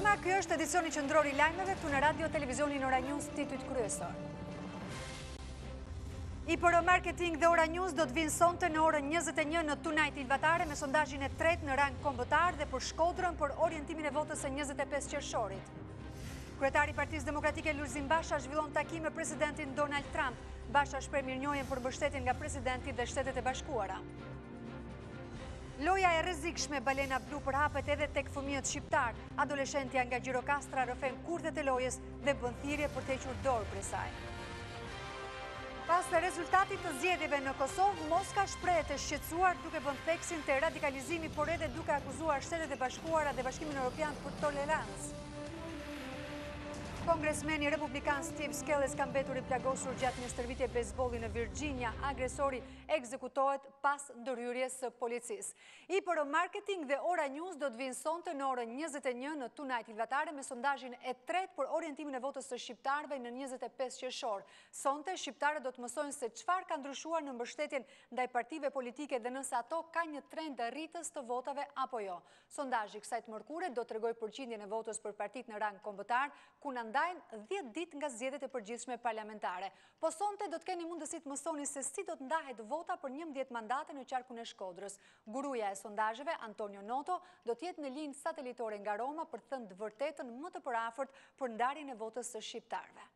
mbrëma, ky është edicioni qendror i lajmeve këtu në Radio Televizionin Ora News, titujt kryesor. IPR Marketing dhe Ora News do të vinë sonte në orën 21 në Tonight Ilvatare me sondazhin e tretë në rang kombëtar dhe për Shkodrën për orientimin e votës së 25 qershorit. Kryetari i Partisë Demokratike Lulzim Basha zhvillon takim me presidentin Donald Trump. Basha shpreh mirënjohjen për mbështetjen nga presidenti dhe Shtetet e Bashkuara. Loja e rrezikshme balena blu përhapet edhe tek fëmijët shqiptar. Adoleshentja nga Gjirokastra rrëfen kurthet e lojës dhe bën thirrje për të hequr dorë prej saj. Pas të rezultatit të zgjedhjeve në Kosovë, Moska shprehet të shqetësuar duke vënë theksin te radikalizimi, por edhe duke akuzuar Shtetet e Bashkuara dhe Bashkimin Evropian për tolerancë. Kongresmeni republikan Steve Scales ka mbetur i plagosur gjatë një stërvitje bejsbolli në Virginia. Agresori ekzekutohet pas ndërhyrjes së policisë. IPR Marketing dhe Ora News do të vinë sonte në orën 21 në Tonight Ilvatare me sondazhin e tretë për orientimin e votës së shqiptarëve në 25 qershor. Sonte shqiptarët do të mësojnë se çfarë ka ndryshuar në mbështetjen ndaj partive politike dhe nëse ato kanë një trend rritës të votave apo jo. Sondazhi kësaj të mërkure do t'rregojë përqindjen e votës për partitë në rang kombëtar, ku ndajnë 10 ditë nga zgjedhjet e përgjithshme parlamentare. Po sonte do të keni mundësi të mësoni se si do të ndahet vota për 11 mandate në qarkun e Shkodrës. Guruja e sondazheve, Antonio Noto, do të jetë në linjë satelitore nga Roma për të thënë të vërtetën më të përafërt për ndarjen e votës së shqiptarëve.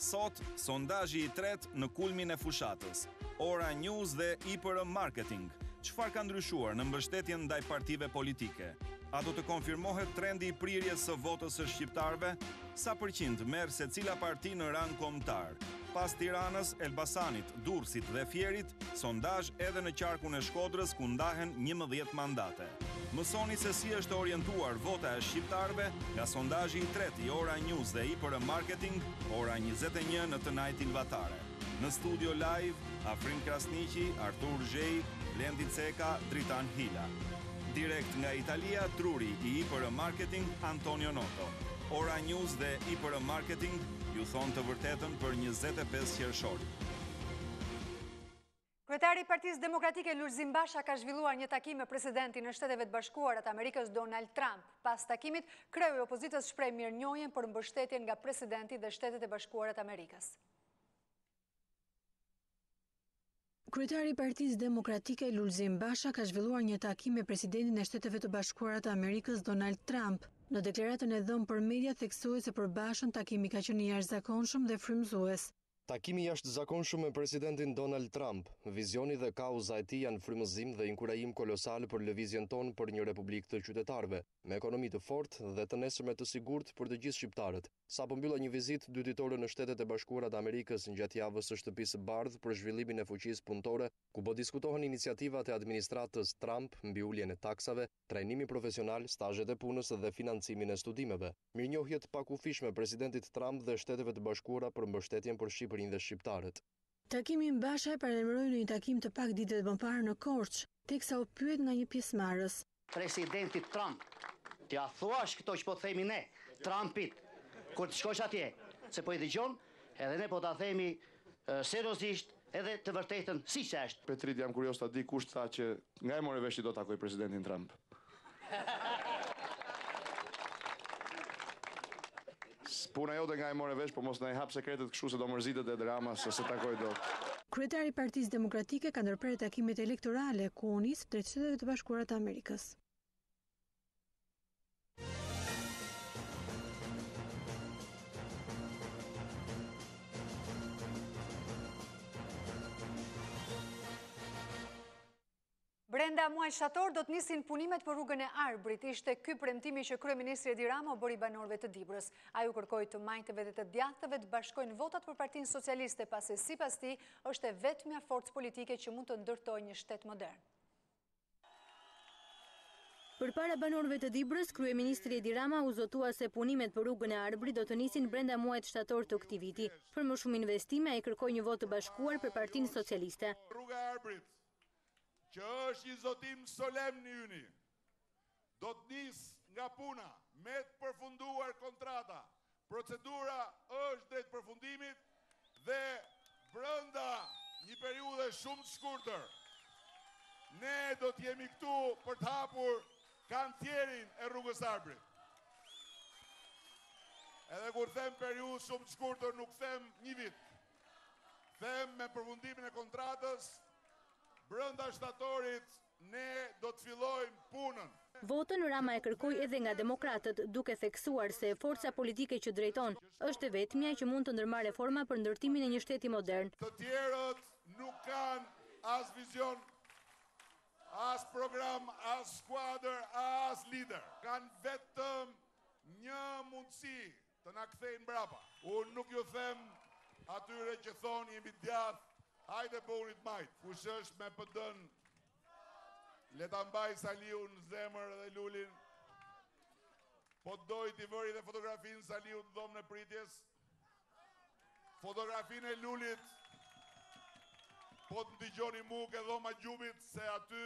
Sot, sondazhi i tretë në kulmin e fushatës. Ora News dhe IPR Marketing. Çfarë ka ndryshuar në mbështetjen ndaj partive politike? A do të konfirmohet trendi i prirjes së votës së shqiptarëve? Sa përqind merr secila parti në rang kombëtar? Pas Tiranës, Elbasanit, Durrësit dhe Fierit, sondazh edhe në qarkun e Shkodrës ku ndahen 11 mandate. Mësoni se si është orientuar vota e shqiptarëve nga sondazhi i tretë i Ora News dhe IPR Marketing, ora 21 në Tonight Ilvatare. Në studio live, Afrim Krasniqi, Artur Zhej, Blendi Ceka, Dritan Hila. Direkt nga Italia, truri i IPR Marketing, Antonio Noto. Ora News dhe IPR Marketing ju thonë të vërtetën për 25 qershorit. Kryetari i Partisë Demokratike Lulzim Basha ka zhvilluar një takim me presidentin e Shteteve të Bashkuara të Amerikës Donald Trump. Pas takimit, kreu i opozitës shpreh mirënjohjen për mbështetjen nga presidenti dhe Shtetet e Bashkuara të Amerikës. Kryetari i Partisë Demokratike Lulzim Basha ka zhvilluar një takim me presidentin e Shteteve të Bashkuara të Amerikës Donald Trump. Në deklaratën e dhënë për media theksues se për Bashën takimi ka qenë i jashtëzakonshëm dhe frymëzues. Takimi jashtëzakonshëm me presidentin Donald Trump, vizioni dhe kauza e tij janë frymëzim dhe inkurajim kolosal për lëvizjen tonë për një republikë të qytetarëve, me ekonomi të fortë dhe të nesërme të sigurt për të gjithë shqiptarët. Sapo mbylla një vizitë 2 ditore në Shtetet e Bashkuara të Amerikës gjatë javës së shtëpisë së bardhë për zhvillimin e fuqisë punëtore, ku po diskutohen iniciativat e administratës Trump mbi uljen e taksave, trajnimi profesional, stazhet e punës dhe financimin e studimeve. Mirënjohjet pakufishme presidentit Trump dhe Shteteve të Bashkuara për mbështetjen për Shqipërinë dhe shqiptarët. Takimi me Basha e paralajmëroi në një takim të pak ditët më parë në Korçë, teksa u pyet nga një pjesëmarrës. Presidenti Trump, t'ja thuash këto që po themi ne, Trumpit, kur të shkosh atje, se po i dëgjon, edhe ne po ta themi seriozisht edhe të vërtetën si që është. Petrit, jam kurios ta di kush tha që nga e more vesh që do takoj presidentin Trump. Puna jote nga e more vesh, po mos na i hap sekretet kështu se do mërzitet e drama se se takoj do. Kryetari i Partisë Demokratike ka ndërprerë takimet elektorale ku u nis drejt Shteteve të Bashkuara të Amerikës. Brenda muajit shtator do të nisin punimet për rrugën e Arbrit. Ishte ky premtimi që kryeministri Edi Rama u bëri banorëve të Dibrës. Ai u kërkoi të majtëve dhe të djathtëve të bashkojnë votat për Partinë Socialiste, pasi sipas tij është e vetmja forcë politike që mund të ndërtojë një shtet modern. Përpara banorëve të Dibrës, kryeministri Edi Rama u zotua se punimet për rrugën e Arbrit do të nisin brenda muajit shtator të këtij viti. Për më shumë investime, ai kërkoi një vot të bashkuar për Partinë Socialiste. Rruga e Arbrit, që është i zotim solemn i yni, do të nis nga puna, me të përfunduar kontrata. Procedura është drejt përfundimit dhe brenda një periudhë shumë të shkurtër. Ne do t'jemi këtu për të hapur kantierin e rrugës Arbrit. Edhe kur them periudhë shumë të shkurtër, nuk them një vit. Them me përfundimin e kontratës, brenda shtatorit ne do të fillojmë punën. Votën Rama e kërkoi edhe nga demokratët, duke theksuar se forca politike që drejton është e vetmja që mund të ndërmarrë reforma për ndërtimin e një shteti modern. Të tjerët nuk kanë as vizion, as program, as skuadër, as lider. Kanë vetëm një mundësi të na kthejnë mbrapa. Unë nuk ju them atyre që thonë jemi djathtë, hajde bëuni të majt. Kush është me PD-n, le ta mbaj Saliu në zemër dhe Lulin. Po doj t'i vëri dhe fotografinë Saliu në dhomën e pritjes. Fotografinë e Lulit, po të ndigjoni mu ke dhoma gjumit, se aty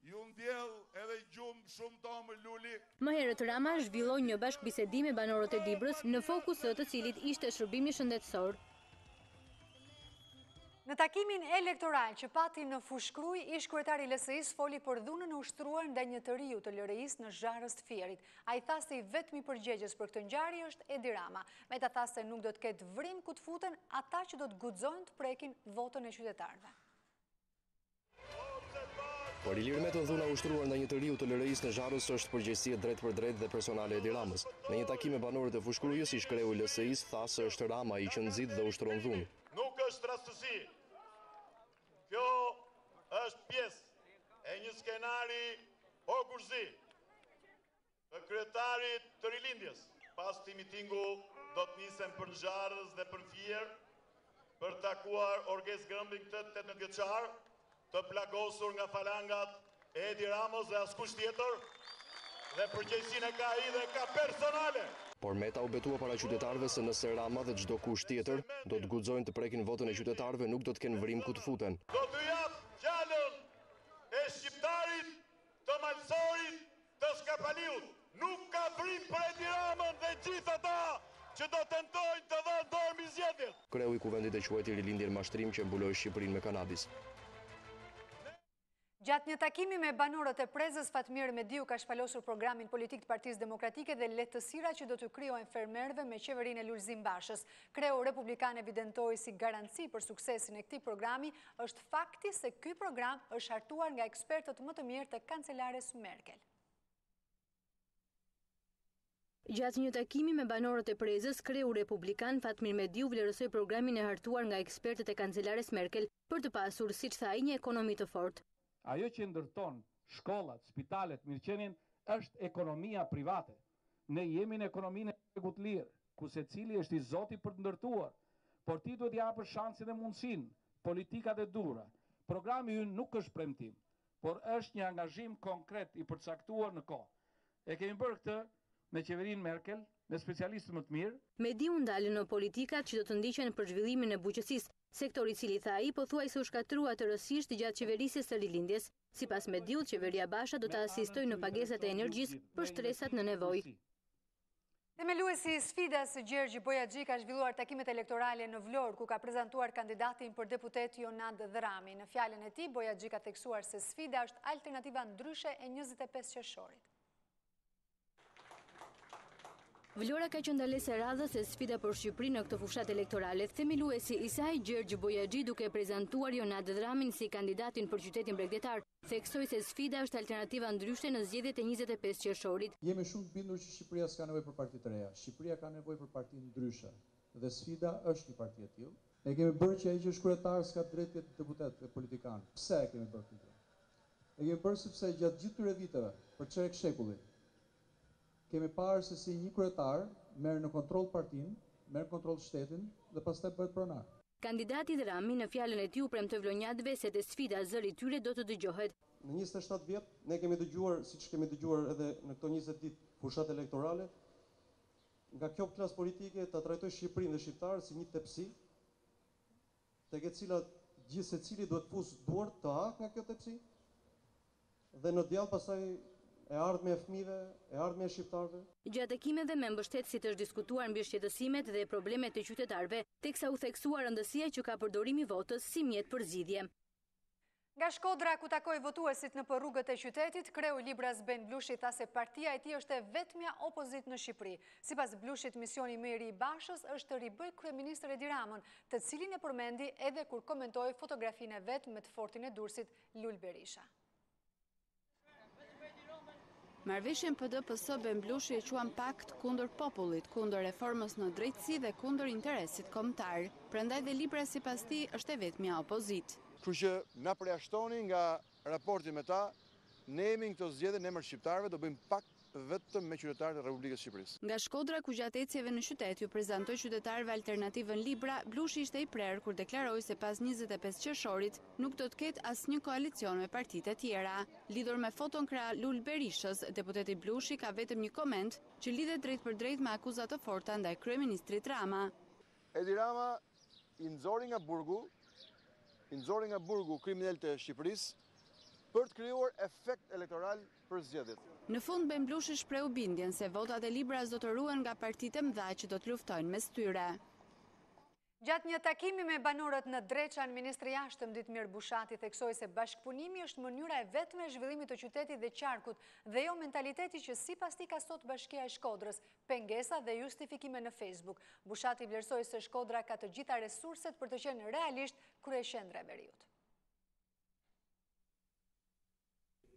ju ndjell edhe gjumë shumë tomë Luli. Më herët Rama zhvilloi një bashkëbisedim me banorët e Dibrës, në fokus të cilit ishte shërbimi shëndetësor. Në takimin elektoral që pati në Fushkruj, ish kryetari i LSI-s foli për dhunën e ushtruar ndaj një të riu të LRI-s në Zharës të Fierit. Ai tha se i vetmi përgjegjës për këtë ngjarje është Edi Rama. Meta tha se nuk do të ketë vrim ku të futen ata që do të guxojnë të prekin votën e qytetarëve. Por Ilir Metën dhuna ushtruar ndaj një të riu të LRI-s në Zharës është përgjegjësia drejt për drejt dhe personale e Edi Ramës. Në një takim me banorët e Fushkrujës, ish kreu i LSI-s tha se është Rama i që nxit dhe ushtron dhunë. Nuk është rastësi. Kjo është pjesë e një skenari o kurzi të kryetarit të rilindjes. Pas të mitingu do të nisem për në Zharës dhe për në Fier për takuar Orges Grëmbin këtë 18 vjeçar, të plagosur nga falangat e Edi Ramos dhe askush tjetër, dhe përgjegjësinë e ka ai dhe ka personale. Por Meta u betua para qytetarëve se nëse Rama dhe çdo kush tjetër do të guxojnë të prekin votën e qytetarëve, nuk do të kenë vrim ku të futen. Do të jap fjalën e shqiptarit, të malsorit, të skapaliut. Nuk ka vrim për Edi Ramën dhe gjithë ata që do tentojnë të dhënë dorë mbi zgjedhjet. Kreu i kuvendit e quajti rilindjen mashtrim që mbuloi Shqipërinë me kanabis. Gjatë një takimi me banorët e Prezës, Fatmir Mediu ka shpalosur programin politik të Partisë Demokratike dhe lehtësira që do të krijojnë fermerëve me qeverinë e Lulzim Bashës. Kreu republikan evidentoi si garanci për suksesin e këtij programi është fakti se ky program është hartuar nga ekspertët më të mirë të kancelares Merkel. Gjatë një takimi me banorët e Prezës, kreu republikan Fatmir Mediu vlerësoi programin e hartuar nga ekspertët e kancelares Merkel për të pasur, siç tha ai, një ekonomi të fortë. Ajo që ndërton shkollat, spitalet, mirëqenien është ekonomia private. Ne jemi në ekonominë e tregut të lirë, ku secili është i zoti për të ndërtuar, por ti duhet japësh shansin e mundësinë, politikat e duhura. Programi ynë nuk është premtim, por është një angazhim konkret i përcaktuar në kohë. E kemi bërë këtë me qeverinë Merkel, me specialistë më të mirë. Mediu ndalën në politikat që do të ndiqen për zhvillimin e bujqësisë, sektori i cili tha ai pothuajse u shkatrua tërësisht gjatë qeverisjes së rilindjes. Sipas Mediut, qeveria Basha do të asistojë në pagesat e energjisë për shtresat në nevojë. Themeluesi i sfidas Gjergji Bojaxhi ka zhvilluar takimet elektorale në Vlorë, ku ka prezantuar kandidatin për deputet Jonad Dhrami. Në fjalën e tij, Bojaxhi ka theksuar se sfida është alternativa ndryshe e 25 qershorit. Vlora ka qenë ndalesë e radhës e sfida për Shqipërinë në këtë fushat elektorale. Themeluesi i saj, Gjergji Bojaxhi, duke prezantuar Jonad Dhramin si kandidatin për qytetin bregdetar, theksoi se sfida është alternativa ndryshe në zgjedhjet e 25 qershorit. Jemi shumë të bindur që Shqipëria s'ka nevojë për parti të reja. Shqipëria ka nevojë për parti ndryshe. Dhe sfida është një parti e tillë. Ne kemi bërë që ai që është kryetar s'ka drejtë të jetë deputet e politikan. Pse e kemi bërë këtë? E kemi bërë sepse gjatë gjithë këtyre viteve, për çerek shekulli, kemi parë se si një kryetar merr në kontroll partinë, merr në kontroll shtetin dhe pastaj bëhet pronar. Kandidati Dhrami në fjalën e tij u premtoi vlonjatëve se te sfida zëri tyre do të dëgjohet. Në 27 vjet ne kemi dëgjuar, siç kemi dëgjuar edhe në këto 20 ditë fushat elektorale, nga kjo klasë politike ta trajtoj Shqipërinë dhe shqiptarët si një tepsi, tek e cilat gjithë secili duhet fus duart të ha nga kjo tepsi, dhe në djallë pastaj e ardhme e fëmijëve, e ardhme e shqiptarëve. Gjatë takimeve me mbështetësit është diskutuar mbi shqetësimet dhe problemet e qytetarëve, teksa u theksuar rëndësia që ka përdorimi i votës si mjet për zgjidhje. Nga Shkodra, ku takoi votuesit në rrugët e qytetit, kreu Libras Ben Blushi tha se partia e tij është e vetmja opozit në Shqipëri. Sipas Blushit, misioni më i ri i Bashës është të ribëj kryeministër Edi Ramën, të cilin e përmendi edhe kur komentoi fotografinë e vet me të fortin e Durrësit Lul Berisha. Marrëveshjen PD-PS Ben Blushi e quan pakt kundër popullit, kundër reformës në drejtësi dhe kundër interesit kombëtar. Prandaj dhe Libra sipas tij është e vetmja opozit. Kështu që na përjashtoni nga raporti me ta, ne jemi në këto zgjedhje në emër shqiptarëve, do bëjmë pakt vetëm me qytetarët e Republikës së Shqipërisë. Nga Shkodra, ku gjatë ecjeve në qytet ju prezantoi qytetarëve alternativën Libra, Blushi ishte i prerë kur deklaroi se pas 25 qershorit nuk do të ketë asnjë koalicion me partitë e tjera. Lidhur me foton krah Lul Berishës, deputeti Blushi ka vetëm një koment që lidhet drejt për drejt me akuzat të forta ndaj kryeministrit Rama. Edi Rama i nxori nga burgu kriminalët e Shqipërisë për të krijuar efekt elektoral për zgjedhjet. Në fund, Ben Blushi shprehu bindjen se votat e Libras do të ruhen nga partitë e mëdha që do të luftojnë mes tyre. Gjatë një takimi me banorët në Dreçan, ministri i jashtëm Ditmir Bushati theksoi se bashkëpunimi është mënyra e vetme e zhvillimit të qytetit dhe qarkut dhe jo mentaliteti që sipas tij ka sot Bashkia e Shkodrës, pengesa dhe justifikime në Facebook. Bushati vlerësoi se Shkodra ka të gjitha resurset për të qenë realisht kryeqendra e veriut.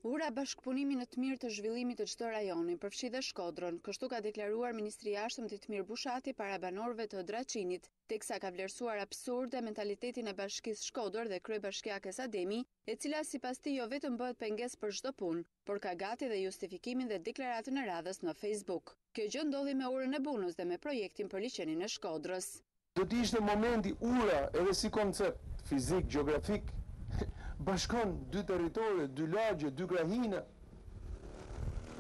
Ura bashkëpunimi në të mirë të zhvillimit të çdo rajoni, përfshi dhe Shkodrën, kështu ka deklaruar ministri i jashtëm Ditmir Bushati para banorëve të Draçinit, teksa ka vlerësuar absurde mentalitetin e Bashkisë Shkodër dhe kryebashkiakes Ademi, e cila sipas tij jo vetëm bëhet pengesë për çdo punë, por ka gati dhe justifikimin dhe deklaratën e radhës në Facebook. Kjo gjë ndodhi me urën e Bunës dhe me projektin për liçenin e Shkodrës. Do të ishte momenti ura edhe si koncept fizik, gjeografik, bashkon dy territore, dy lagje, dy krahina.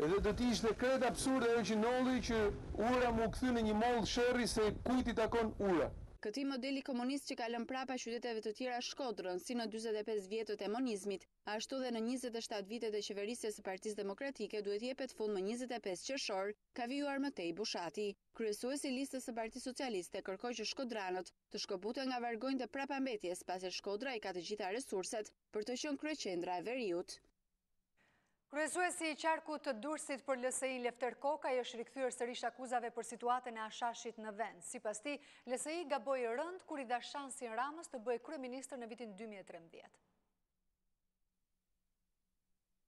Edhe do të ishte krejt absurde edhe që nolli që ura mu kthy në një mollë sherri se kujt i takon ura. Këtij modeli komunist që ka lënë prapa qyteteve të tjera Shkodrën, si në 45 vjetët e monizmit, ashtu dhe në 27 vitet e qeverisjes së Partisë Demokratike duhet jepet fund më 25 qershor, ka vijuar më tej Bushati. Kryesuesi i listës së Partisë Socialiste kërkoi që shkodranët të shkëputen nga vargonjtë e prapambetjes, pasi Shkodra i ka të gjitha resurset për të qenë kryeqendra e veriut. Kryesuesi i qarkut të Durrësit për LSI Lefter Kokaj është rikthyer sërish akuzave për situatën e Ashashit në vend. Sipas tij, LSI gaboi rënd kur i dha shansin Ramës të bëjë kryeministër në vitin 2013.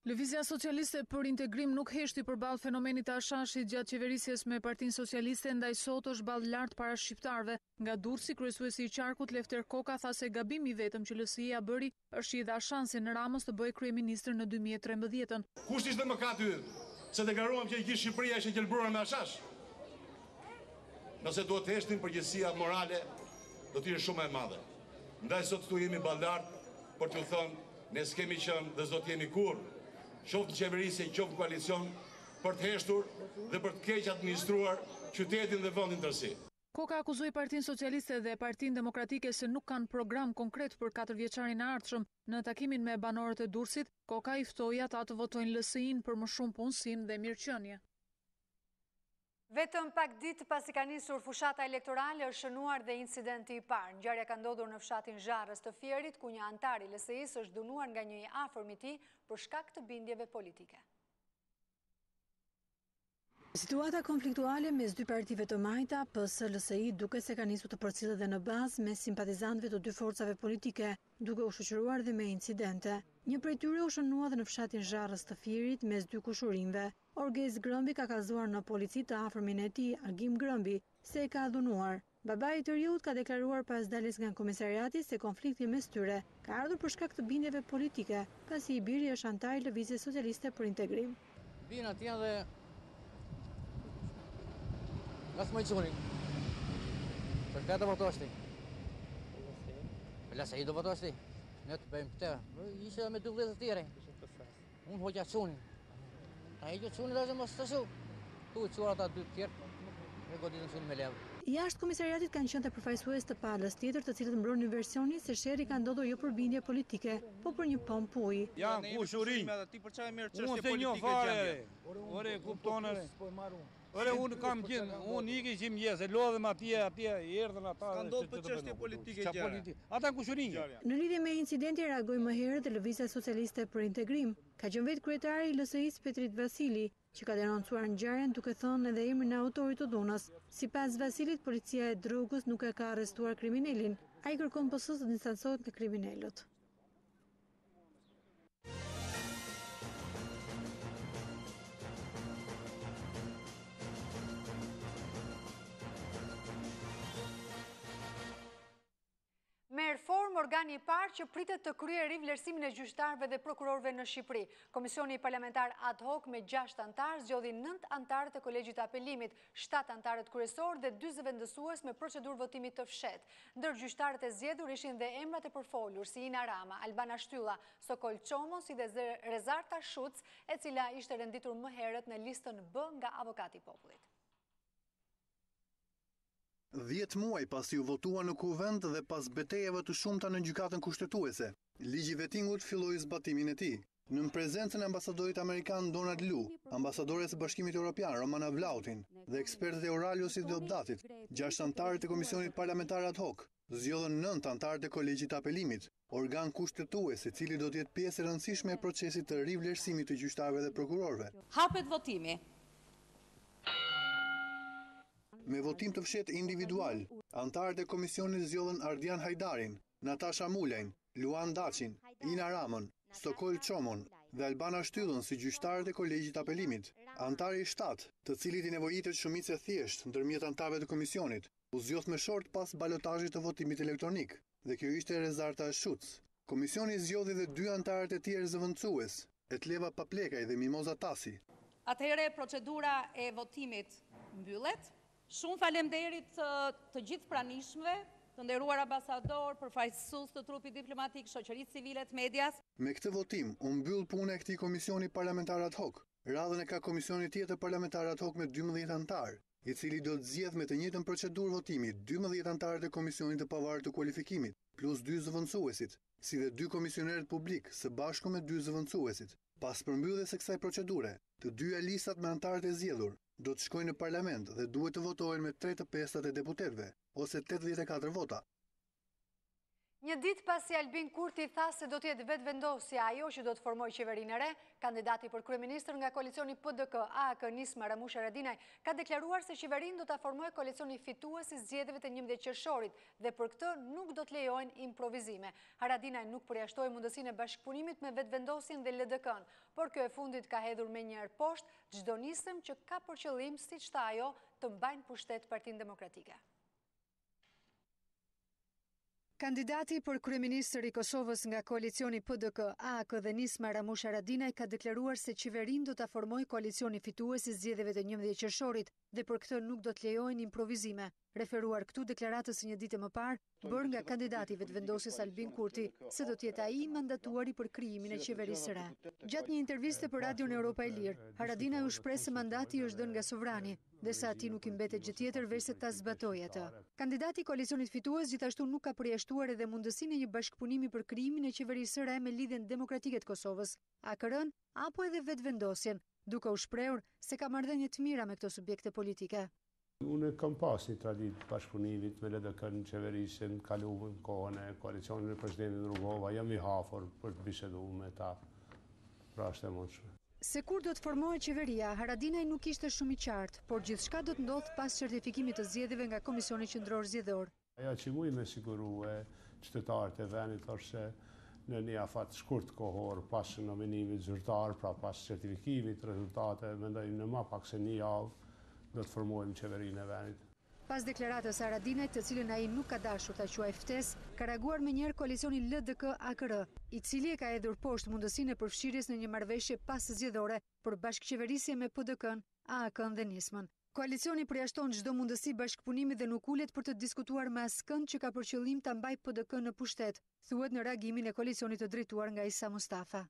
Lëvizja Socialiste për Integrim nuk heshti përballë fenomenit të Ashashit gjatë qeverisjes me Partinë Socialiste, ndaj sot është ballë lart para shqiptarëve. Nga Durrësi, kryesuesi i qarkut Lefter Koka tha se gabimi vetëm që LSI-ja bëri është që i dha shansin Ramës të bëjë kryeministër në 2013. Kush ishte mëkati yt? Se deklaruam që gjithë Shqipëria ishte gjelbruar me Ashash. Nëse duhet të heshtin përgjegjësia morale, do të jetë shumë e madhe. Ndaj sot këtu jemi ballë lart për t'ju thënë, ne s'kemi qenë dhe s'do të jemi kurrë, qoftë në qeverisje, qoftë në koalicion, për të heshtur dhe për të keq administruar qytetin dhe vendin tërësi. Koka akuzoi Partinë Socialiste dhe Partinë Demokratike se nuk kanë program konkret për 4 vjeçarin e ardhshëm. Në takimin me banorët e Durrësit, Koka i ftoi ata të votojnë LSI-n për më shumë punësim dhe mirëqenie. Vetëm pak ditë pasi ka nisur fushata elektorale është shënuar dhe incidenti i parë. Ngjarja ka ndodhur në fshatin Zharrës të Fierit, ku një antar i LSI-s është dënuar nga një i afërm i tij për shkak të bindjeve politike. Situata konfliktuale mes dy partive të majta, PS-LSI, duke se ka nisur të përcillet dhe në bazë mes simpatizantëve të dy forcave politike, duke u shoqëruar dhe me incidente. Një prej tyre u shënua dhe në fshatin Zharrës të Fierit mes dy kushurimve. Orgez Grëmbi ka kallëzuar në polici të afërmin e tij, Agim Grëmbi, se e ka dhunuar. Babai i të riut ka deklaruar pas daljes nga komisariati se konflikti mes tyre ka ardhur për shkak të bindjeve politike, pasi i biri është antar i Lëvizjes Socialiste për Integrim. Vin atje dhe nga smajcunin. Për këtë do votosh ti? Për LSI do votosh ti? Ne të bëjmë këtë. Ishe me dy vëllezër të tjerë. Unë hoqja çunin. Ta heqë çunin dhe mos të shu. Tu çuar ata dy të tjerë. E goditën çunin me levë. Jashtë komisariatit kanë qenë të përfaqësues të palës tjetër, të cilët mbronin versionin se sherrri ka ndodhur jo për bindje politike, po për një pompë uji. Janë kushuri. Ti për çfarë merr çështje politike gjendje? Ore, kupton ore. Ore, unë kam qenë, unë iki që mëngjes, e lodhem atje, erdhën ata. Ka ndodhur për çështje politike gjendje. Ata kushuri. Në lidhje me incidentin reagoi më herët Lëvizja Socialiste për Integrim. Ka qenë vetë kryetari i LSI-s Petrit Vasili, që ka denoncuar ngjarjen duke thënë edhe emrin e autorit të dhunës. Sipas Vasilit, policia e drogës nuk e ka arrestuar kriminalin. Ai kërkon PS-s të distancohet nga kriminalët. Merr formë organi i parë që pritet të kryejë rivlerësimin e gjyqtarëve dhe prokurorëve në Shqipëri. Komisioni parlamentar ad hoc me 6 antarë zgjodhi 9 antarë të kolegjit të apelimit, 7 antarët kryesor dhe 2 zëvendësues me procedurë votimi të fshehtë. Ndër gjyqtarët e zgjedhur ishin dhe emrat e përfolur si Ina Rama, Albana Shtylla, Sokol Çomo, si dhe Rezarta Shuc, e cila ishte renditur më herët në listën B nga Avokati i Popullit. 10 muaj pas u votua në kuvend dhe pas betejave të shumta në gjykatën kushtetuese, ligji vettingut filloi zbatimin e tij. Në prezencën e ambasadorit amerikan Donald Lu, ambasadores së Bashkimit Evropian Romana Vlautin dhe ekspertët e Oraliosit dhe Obdatit, 6 antarët e Komisionit Parlamentar ad hoc zgjodhen 9 antarët e Kolegjit të Apelimit, organ kushtetues i cili do të jetë pjesë e rëndësishme e procesit të rivlerësimit të gjyqtarëve dhe prokurorëve. Hapet votimi. Me votim të fshehtë individual, antarët e komisionit zgjodhen Ardian Hajdarin, Natasha Mulajn, Luan Daçin, Ina Ramën, Sokol Çomon dhe Albana Shtyllën si gjyqtarët e kolegjit të apelimit. Antari i 7, të cilit i nevojitet shumicë e thjeshtë ndërmjet antarëve të komisionit, u zgjodh me short pas balotazhit të votimit elektronik, dhe kjo ishte Rezarta Shuc. Komisioni zgjodhi edhe 2 antarët e tjerë zëvendësues, Etleva Paplekaj dhe Mimoza Tasi. Atëherë procedura e votimit mbyllet. Shumë faleminderit të gjithë pranishmëve, të nderuar ambasador, përfaqësues të trupit diplomatik, shoqërisë civile të medias. Me këtë votim, u mbyll puna e këtij komisioni parlamentar ad hoc. Radhën e ka komisioni tjetër parlamentar ad hoc me 12 antarë, i cili do të zgjedhë me të njëjtën procedurë votimi 12 antarët e komisionit të pavarur të kualifikimit, plus 2 zëvendësuesit, si dhe 2 komisionerët publik, së bashku me 2 zëvendësuesit. Pas përmbylljes së kësaj procedure, të dyja listat me antarët e zgjedhur do të shkojnë në parlament dhe duhet të votohen me 3/5 e deputetëve, ose 84 vota. Një ditë pasi Albin Kurti tha se do të jetë vetëvendosja ajo që do të formojë qeverinë e re, kandidati për kryeministër nga koalicioni PDK-AK Nisma Ramush Haradinaj ka deklaruar se qeverinë do ta formojë koalicioni fitues i zgjedhjeve të 11 qershorit dhe për këtë nuk do të lejohen improvizime. Haradinaj nuk përjashtoi mundësinë e bashkëpunimit me vetëvendosjen dhe LDK-n, por kjo e fundit ka hedhur menjëherë poshtë çdo nisëm që ka për qëllim, siç tha ajo, të mbajnë pushtet Partinë Demokratike. Kandidati për kryeministër i Kosovës nga koalicioni PDK-AK dhe Nisma Ramush Haradinaj ka deklaruar se qeverinë do ta formojë koalicioni fitues i zgjedhjeve të 11 qershorit dhe për këtë nuk do të lejohen improvizime. Referuar këtu deklaratës së një dite më parë, bërë nga kandidati vetëvendosjes Albin Kurti, se do të jetë ai mandatuari për krijimin e qeverisë së re. Gjatë një interviste për Radion Europa e Lirë, Haradinaj u shpreh se mandati është dhënë nga sovrani, dhe sa atij nuk i mbetet gjë tjetër veçse ta zbatojë atë. Kandidati i koalicionit fitues gjithashtu nuk ka përjashtuar edhe mundësinë e një bashkëpunimi për krijimin e qeverisë së re me Lidhjen Demokratike të Kosovës, AKR-n apo edhe vetëvendosjen, duke u shprehur se ka marrëdhënie të mira me këto subjekte politike. Unë kam pas një traditë bashkëpunimit me LDK-n në qeverisjen, kaluam kohën e koalicionit me presidentin Rugova, jam i hafur për të biseduar me ta. Pra është e mundshme. Se kur do të formohet qeveria, Haradinaj nuk ishte shumë i qartë, por gjithçka do të ndodhë pas certifikimit të zgjedhjeve nga Komisioni Qendror Zgjedhor. Ajo që muj me sigurue qytetarët e vendit është se në një afat shkurt kohor pas nominimit zyrtar, pra pas certifikimit rezultate, mendojmë në më pak se një javë do të formojmë qeverinë e vendit. Pas deklaratës Haradinaj, të cilën ai nuk ka dashur ta quajë ftesë, ka reaguar menjëherë koalicioni LDK-AKR, i cili e ka hedhur poshtë mundësinë e përfshirjes në një marrëveshje pas-zgjedhore për bashkëqeverisje me PDK-n, AK-n dhe Nismën. Koalicioni përjashton çdo mundësi bashkëpunimi dhe nuk ulet për të diskutuar me askënd që ka për qëllim ta mbajë PDK-n në pushtet, thuhet në reagimin e koalicionit të drejtuar nga Isa Mustafa.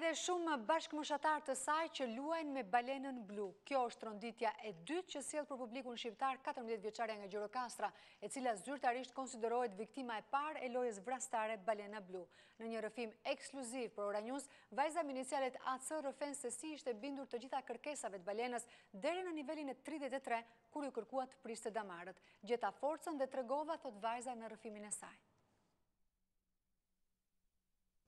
dhe shumë bashkëmoshatar të saj që luajnë me balenën blu. Kjo është tronditja e dytë që sjell për publikun shqiptar 14 vjeçaria nga Gjirokastra, e cila zyrtarisht konsiderohet viktima e parë e lojës vrastare Balena Blu. Në një rrëfim ekskluziv për Ora News, vajza me inicialet AC rrëfen se si ishte bindur të gjitha kërkesave të balenës deri në nivelin e 33, kur ju kërkuat të priste damarët. Gjeta forcën dhe tregova, thot vajza në rrëfimin e saj.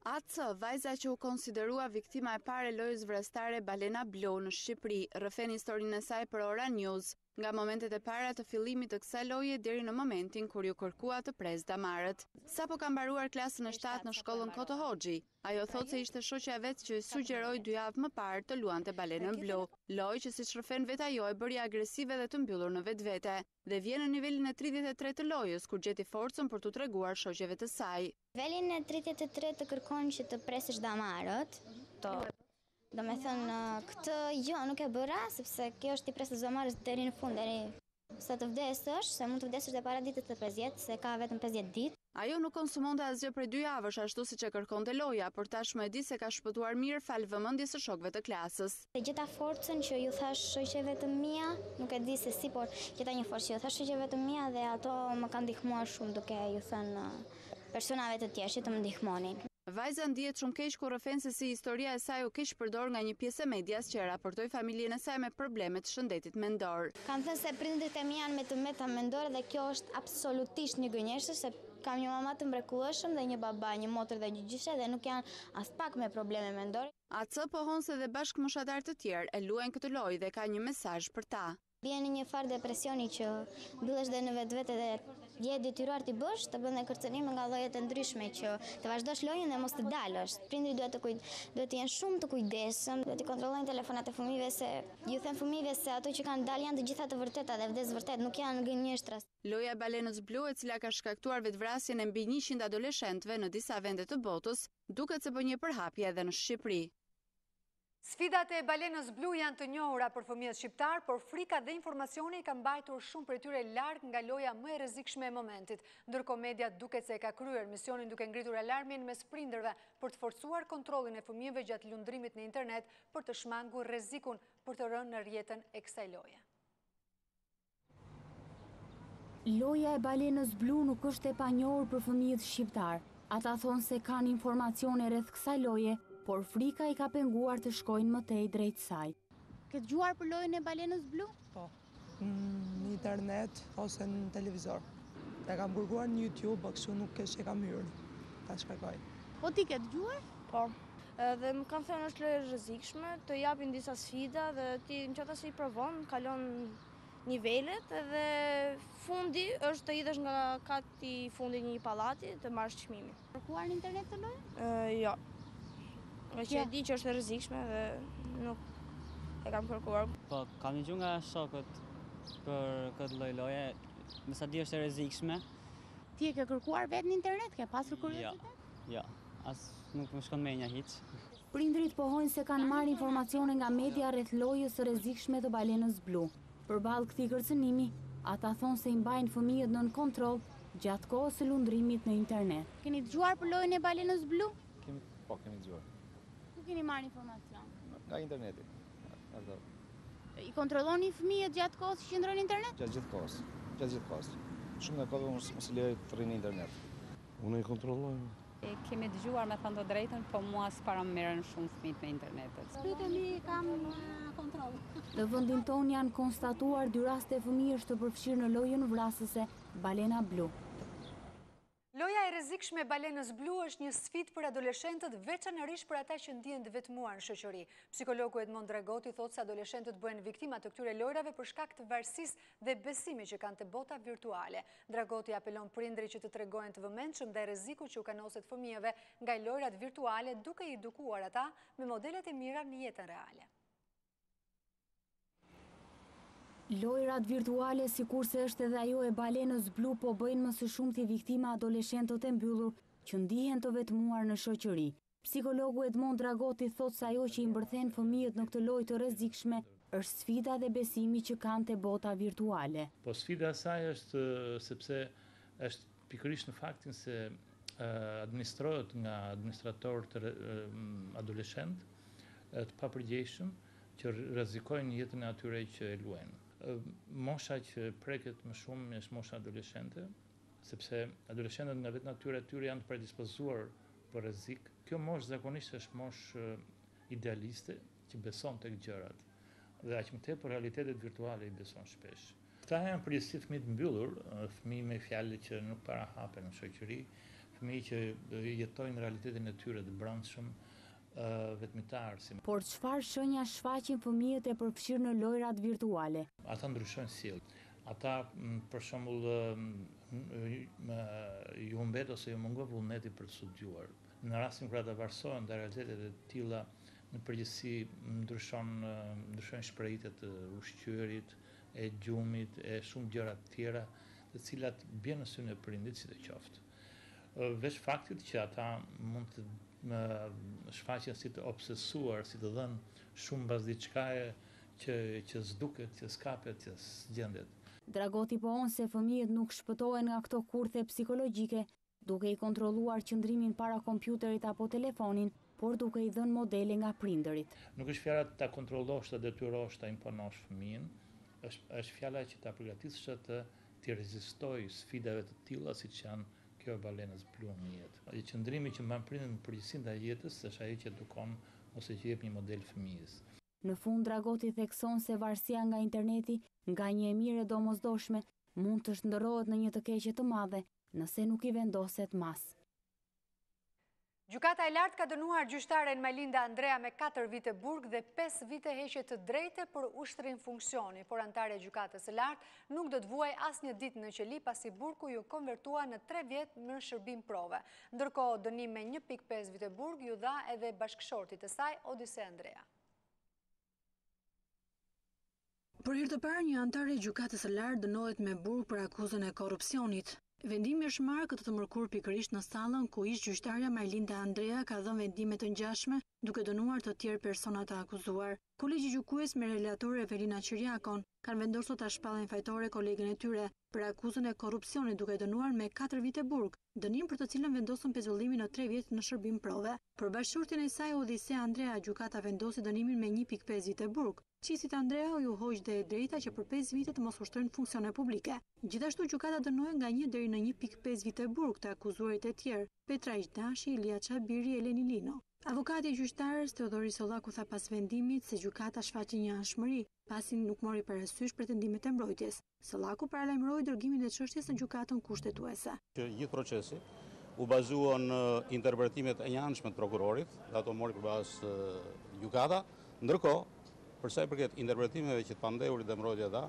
AC, vajza që u konsiderua viktima e parë e lojës vrastare Balena Blu në Shqipëri, rrëfen historinë e saj për Ora News, nga momentet e para të fillimit të kësaj loje deri në momentin kur ju kërkua të pres damarët. Sapo ka mbaruar klasën e 7 në shkollën Koto Hoxhi, ajo thot se ishte shoqja e vet që sugjeroi 2 javë më parë të luante balenën blu, lojë që siç rrëfen vet ajo e bëri agresive dhe të mbyllur në vetvete, dhe vjen në nivelin e 33 të lojës kur gjeti forcën për t'u treguar shoqeve të saj. Nivelin e 33 të kërkon që të presësh damarët, do me thënë, këtë jo, nuk e bëra, sepse kjo është i presë damarës deri në fund, deri sa të vdesësh, se mund të vdesësh dhe para ditës të 50, se ka vetëm 50 ditë. Ajo nuk konsumonte asgjë prej 2 javësh, ashtu siç e kërkonte loja, por tashmë e di se ka shpëtuar mirë fal vëmendjes së shokëve të klasës. Gjeta forcën që ju thash shoqeve të mia, nuk e di se si, por gjeta një forcë që ju thash shoqeve të mia dhe ato më kanë ndihmuar shumë duke ju thënë personave të tjerë që të më ndihmonin. Vajza ndihet shumë keq kur rrëfen se si historia e saj u keq përdor nga një pjesë e medias që e raportoi familjen e saj me probleme të shëndetit mendor. Kanë thënë se prindërit e mi janë me të meta mendore dhe kjo është absolutisht një gënjeshtër, se kam një mama të mrekullueshëm dhe një baba, një motër dhe një gjyshe dhe nuk janë as pak me probleme mendore. AC pohon se dhe bashkëmoshatar të tjerë e luajnë këtë lojë dhe ka një mesazh për ta. Bie në një farë depresioni që mbyllesh dhe në vetvete dhe je detyruar t'i bësh, të bën kërcënime nga llojet e ndryshme që të vazhdosh lojën dhe mos të dalësh. Prindrit duhet të jenë shumë të kujdesshëm, duhet të kontrollojnë telefonat e fëmijëve, se ju them fëmijëve se ato që kanë dalë janë të gjitha të vërteta dhe vdes vërtet, nuk janë gënjeshtra. Loja e balenës blu, e cila ka shkaktuar vetvrasjen e mbi 100 adoleshentëve në disa vende të botës, duket se bën një përhapje edhe në Shqipëri. Sfidat e balenës blu janë të njohura për fëmijët shqiptar, por frika dhe informacioni ka mbajtur shumë prej tyre larg nga loja më e rrezikshme e momentit. Ndërkohë media duket se ka kryer misionin duke ngritur alarmin mes prindërve për të forcuar kontrollin e fëmijëve gjatë lundrimit në internet për të shmangur rrezikun për të rënë në rrjetën e kësaj loje. Loja e balenës blu nuk është e panjohur për fëmijët shqiptar. Ata thonë se kanë informacione rreth kësaj loje, por frika i ka penguar të shkojnë më tej drejt saj. Ke dëgjuar për lojën e balenës blu? Po, në internet ose në televizor. E kam kërkuar në YouTube, po kështu nuk e kam hyrë. Ta shkarkoj. Po ti ke dëgjuar? Po. Dhe më kanë thënë është lojë rrezikshme, të japin disa sfida dhe ti në qoftë se i provon, kalon nivelet edhe fundi është të idhesh nga kati fundit një pallati të marrësh çmimin. Kërkuar në internet të lojën? Jo. Që e di që është e rrezikshme dhe nuk e kam kërkuar. Po, kam dëgjuar nga shokët për këtë lloj loje, me sa di është e rrezikshme. Ti e ke kërkuar vetë në internet, ke pasur kuriozitet? Jo, as nuk më shkon mendja hiç. Prindrit pohojnë se kanë marrë informacione nga media rreth lojës së rrezikshme të balenës blu. Përballë këtij kërcënimi, ata thonë se i mbajnë fëmijët nën kontroll gjatë kohës së lundrimit në internet. Keni dëgjuar për lojën e balenës blu? Kemi dëgjuar. Ku keni marrë informacion? Nga interneti. I kontrolloni fëmijët gjatë kohës që qëndron në internet? Gjatë gjithë kohës. Shumë nga kohë mos i lejoj të rrinë në internet. Unë i kontrolloj. Kemi dëgjuar me thënë të drejtën, po mua s'para më merren shumë fëmijët me internetet. Pritemi kam kontroll. Në vendin tonë janë konstatuar 2 raste fëmijësh të përfshirë në lojën vrasëse Balena Blu. Loja e rrezikshme e balenës blu është një sfidë për adoleshentët, veçanërisht për ata që ndihen të vetmuar në shoqëri. Psikologu Edmond Dragoti thotë se adoleshentët bëhen viktima të këtyre lojrave për shkak të varësisë dhe besimit që kanë te bota virtuale. Dragoti apelon prindërit që të tregojnë të vëmendshëm ndaj rrezikut që u kanoset fëmijëve nga lojrat virtuale, duke i edukuar ata me modelet e mira në jetën reale. Lojrat virtuale, sikurse është edhe ajo e balenës blu, po bëjnë më së shumti viktima adoleshentët e mbyllur që ndihen të vetmuar në shoqëri. Psikologu Edmond Dragoti thotë se ajo që i mbërthen fëmijët në këtë lojë të rrezikshme është sfida dhe besimi që kanë te bota virtuale. Po sfida e saj është sepse është pikërisht në faktin se administrohet nga administrator të adoleshent të papërgjegjshëm që rrezikojnë jetën e atyre që e luajnë. Mosha që preket më shumë është mosha adoleshente, sepse adoleshentët nga vetë natyra e tyre janë të predispozuar për rrezik. Kjo moshë zakonisht është moshë idealiste që beson tek gjërat dhe aq më tepër realitetet virtuale i beson shpesh. Këta janë përgjithësi fëmijë të mbyllur, fëmijë me fjalë që nuk parahapen në shoqëri, fëmijë që jetojnë realitetin e tyre të brendshëm, vetmitar. Por çfarë shenja shfaqin fëmijët e përfshirë në lojrat virtuale? Ata ndryshojnë sjellje. Ata, për shembull, ju humbet ose ju mungon vullneti për të studiuar. Në rastin kur ata varësohen nga realitetet e tilla, në përgjithësi ndryshojnë shprehjet e ushqyerit, e gjumit, e shumë gjëra të tjera, të cilat bien në syrin e prindit si të qoftë. Veç faktit që ata mund të shfaqen si të obsesuar, si të dhënë shumë mbas diçkaje që s'duket, që s'kapet, që s'gjendet. Dragoti po on se fëmijët nuk shpëtohen nga këto kurthe psikologjike, duke i kontrolluar qëndrimin para kompjuterit apo telefonin, por duke i dhënë modele nga prindërit. Nuk është fjala ta kontrollosh, ta detyrosh, ta imponosh fëmijën, është fjala që ta përgatisësh të rezistojë sfidave të tilla siç janë kjo e balenës blu në jetë. Qëndrimi që mban prindin në përgjithësi ndaj jetës është ai që edukon ose që jep një model fëmijës. Në fund Dragoti thekson se varësia nga interneti, nga një e mirë e domosdoshme, mund të shndërrohet në një të keqe të madhe, nëse nuk i vendoset mas. Gjykata e lartë ka dënuar gjyqtaren Majlinda Andrea me 4 vite burg dhe 5 vite heqje të drejte për ushtrim funksioni, por antare e gjykatës së lartë nuk do të vuaj asnjë ditë në qeli pasi burgu ju konvertua në 3 vjet në shërbim prove. Ndërkohë dënim me 1.5 vite burg ju dha edhe bashkëshortit të saj, Edicioni Andrea. Për herë të parë një antar e gjykatës së lartë dënohet me burg për akuzën e korrupsionit. Vendimi është marrë këtë të mërkur pikërisht në sallën ku ish gjyqtarja Majlinda Andrea ka dhënë vendime të ngjashme duke dënuar të tjerë persona të akuzuar. Kolegji gjykues me relator Evelina Qiriakon kanë vendosur ta shpallin fajtore kolegen e tyre për akuzën e korrupsionit duke dënuar me 4 vite burg, dënim për të cilën vendosën pezullimin në 3 vjet në shërbim prove. Për bashkëshortin e saj Edicioni Andrea, gjykata vendosi dënimin me 1.5 vite burg. Qisit Andrea ju hoq dhe e drejta që për 5 vite të mos ushtrojnë funksione publike. Gjithashtu gjykata dënoi nga 1 deri në 1.5 vite burg të akuzuarit e tjerë, Petra Iqdashi, Ilia Çabiri, Eleni Lino. Avokati i gjyqtarës Teodori Sollaku tha pas vendimit se gjykata shfaqi një anshmëri, pasi nuk mori parasysh pretendimet e mbrojtjes. Sollaku paralajmëroi dërgimin e çështjes në gjykatën kushtetuese. Gjithë procesi u bazuan në interpretimet e njëanshme të prokurorit, dhe ato mori përballë gjykata, ndërkohë për sa i përket interpretimeve që të pandehurit dhe mbrojtja dha,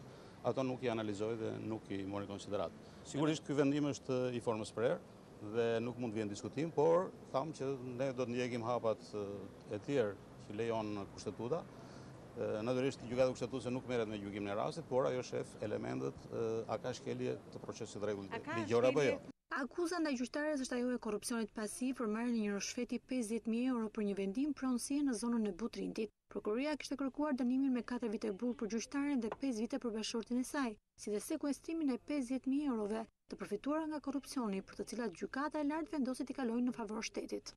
ato nuk i analizoi dhe nuk i mori konsiderat. Sigurisht ky vendim është i formës prerë dhe nuk mund të vjen diskutim, por tham që ne do të ndjekim hapat e tjerë që lejon kushtetuta. Natyrisht gjykata kushtetuese nuk merret me gjykimin e rastit, por ajo shef elementet a ka shkelje të procesit rregullt ligjor apo jo. Akuza ndaj gjyqtares është ajo e korrupsionit pasiv për marrjen e një rishfeti 50.000 euro për një vendim pronësie në zonën e Butrintit. Prokuroria kishte kërkuar dënimin me 4 vite burg për gjyqtaren dhe 5 vite për bashkëshortin e saj, si dhe sekuestrimin e 50.000 eurove të përfituara nga korrupsioni, për të cilat gjykata e lartë vendosi t'i kalojnë në favor shtetit.